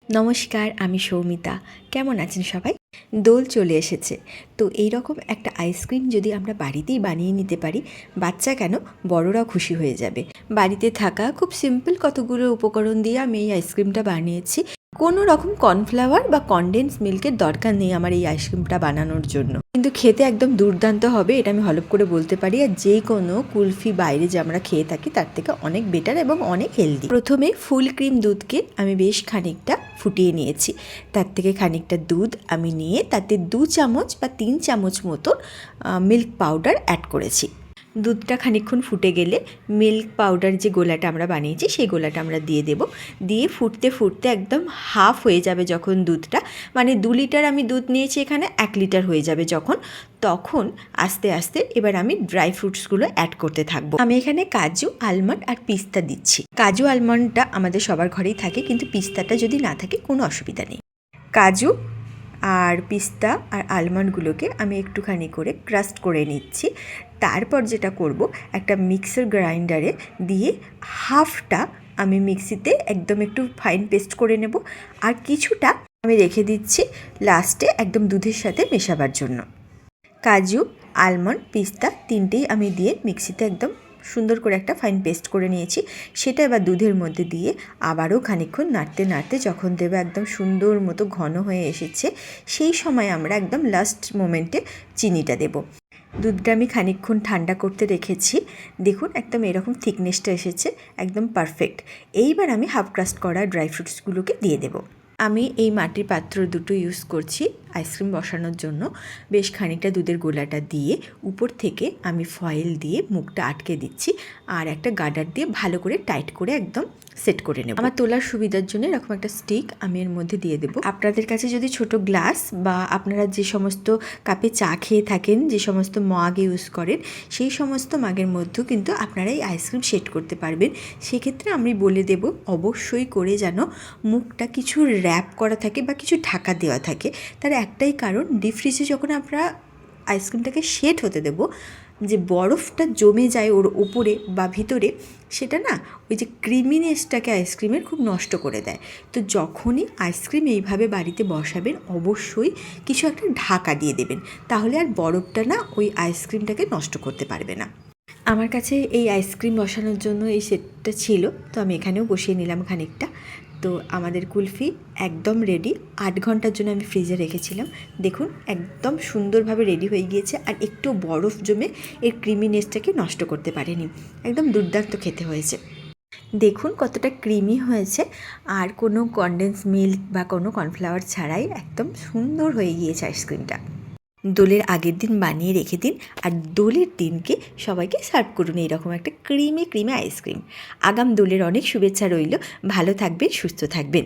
নমস্কার, আমি সৌমিতা। কেমন আছেন সবাই? দোল চলে এসেছে। তো এই রকম একটা আইসক্রিম যদি আমরা বাড়িতেই বানিয়ে নিতে পারি, বাচ্চা কেন বড়রাও খুশি হয়ে যাবে। বাড়িতে থাকা খুব সিম্পল কতগুলো উপকরণ দিয়ে আমি এই আইসক্রিমটা বানিয়েছি। কোনো রকম কর্নফ্লাওয়ার বা কনডেন্স মিল্কের দরকার নেই আমার এই আইসক্রিমটা বানানোর জন্য, কিন্তু খেতে একদম দুর্দান্ত হবে, এটা আমি হলপ করে বলতে পারি। আর যে কোনো কুলফি বাইরে যে আমরা খেয়ে থাকি তার থেকে অনেক বেটার এবং অনেক হেলদি। প্রথমে ফুল ক্রিম দুধকে আমি বেশ খানিকটা ফুটিয়ে নিয়েছি। তার থেকে খানিকটা দুধ আমি নিয়ে তাতে 2 চামচ বা 3 চামচ মতো মিল্ক পাউডার অ্যাড করেছি। দুধটা খানিকক্ষণ ফুটে গেলে মিল্ক পাউডার যে গোলাটা আমরা বানিয়েছি সেই গোলাটা আমরা দিয়ে দেব। দিয়ে ফুটতে ফুটতে একদম হাফ হয়ে যাবে যখন দুধটা, মানে 2 লিটার আমি দুধ নিয়েছি, এখানে 1 লিটার হয়ে যাবে যখন, তখন আস্তে আস্তে এবার আমি ড্রাই ফ্রুটসগুলো অ্যাড করতে থাকবো। আমি এখানে কাজু, আলমন্ড আর পিস্তা দিচ্ছি। কাজু আলমন্ডটা আমাদের সবার ঘরেই থাকে, কিন্তু পিস্তাটা যদি না থাকে কোনো অসুবিধা নেই। কাজু আর পিস্তা আর আলমন্ডগুলোকে আমি একটুখানি করে ক্রাস্ট করে নিচ্ছি। তারপর যেটা করব, একটা মিক্সার গ্রাইন্ডারে দিয়ে হাফটা আমি মিক্সিতে একদম একটু ফাইন পেস্ট করে নেব, আর কিছুটা আমি রেখে দিচ্ছি লাস্টে একদম দুধের সাথে মেশাবার জন্য। কাজু, আলমন্ড, পিস্তা তিনটেই আমি দিয়ে মিক্সিতে একদম সুন্দর করে একটা ফাইন পেস্ট করে নিয়েছি। সেটা এবার দুধের মধ্যে দিয়ে আবারও খানিকক্ষণ নাড়তে নাড়তে যখন দেবে একদম সুন্দর মতো ঘন হয়ে এসেছে, সেই সময় আমরা একদম লাস্ট মোমেন্টে চিনিটা দেব। দুধটা আমি খানিকক্ষণ ঠান্ডা করতে রেখেছি। দেখুন একদম এরকম থিকনেসটা এসেছে, একদম পারফেক্ট। এইবার আমি হাফ ক্রাস্ট করা ড্রাই ফ্রুটসগুলোকে দিয়ে দেবো। আমি এই মাটির পাত্র দুটো ইউজ করছি আইসক্রিম বসানোর জন্য। বেশ খানিকটা দুধের গোলাটা দিয়ে উপর থেকে আমি ফয়েল দিয়ে মুখটা আটকে দিচ্ছি, আর একটা গার্ডার দিয়ে ভালো করে টাইট করে একদম সেট করে নেব। আমার তোলার সুবিধার জন্য এরকম একটা স্টিক আমি এর মধ্যে দিয়ে দেবো। আপনাদের কাছে যদি ছোট গ্লাস বা আপনারা যে সমস্ত কাপে চা খেয়ে থাকেন, যে সমস্ত মগ ইউজ করেন, সেই সমস্ত মাগের মধ্যেও কিন্তু আপনারা এই আইসক্রিম সেট করতে পারবেন। সেক্ষেত্রে আমি বলে দেব অবশ্যই করে যেন মুখটা কিছু র্যাপ করা থাকে বা কিছু ঢাকা দেওয়া থাকে। তার একটাই কারণ, ডিপ ফ্রিজে যখন আমরা আইসক্রিমটাকে সেট হতে দেব, যে বরফটা জমে যায় ওর ওপরে বা ভিতরে, সেটা না ওই যে ক্রিমিনেসটাকে আইসক্রিমের খুব নষ্ট করে দেয়। তো যখনই আইসক্রিম এইভাবে বাড়িতে বসাবেন অবশ্যই কিছু একটা ঢাকা দিয়ে দেবেন, তাহলে আর বরফটা না ওই আইসক্রিমটাকে নষ্ট করতে পারবে না। আমার কাছে এই আইসক্রিম বসানোর জন্য এই সেটটা ছিল, তো আমি এখানেও বসিয়ে নিলাম খানিকটা। তো আমাদের কুলফি একদম রেডি। 8 ঘন্টার জন্য আমি ফ্রিজে রেখেছিলাম। দেখুন একদম সুন্দরভাবে রেডি হয়ে গিয়েছে, আর একটু বরফ জমে এর ক্রিমিনেসটাকে নষ্ট করতে পারেনি। একদম দুর্দান্ত খেতে হয়েছে। দেখুন কতটা ক্রিমি হয়েছে, আর কোনো কনডেন্স মিল্ক বা কোনো কর্নফ্লাওয়ার ছাড়াই একদম সুন্দর হয়ে গিয়েছে আইসক্রিমটা। দোলের আগের দিন বানিয়ে রেখে দিন, আর দোলের দিনকে সবাইকে সার্ভ করুন এইরকম একটা ক্রিমি ক্রিমি আইসক্রিম। আগাম দোলের অনেক শুভেচ্ছা রইল। ভালো থাকবেন, সুস্থ থাকবেন।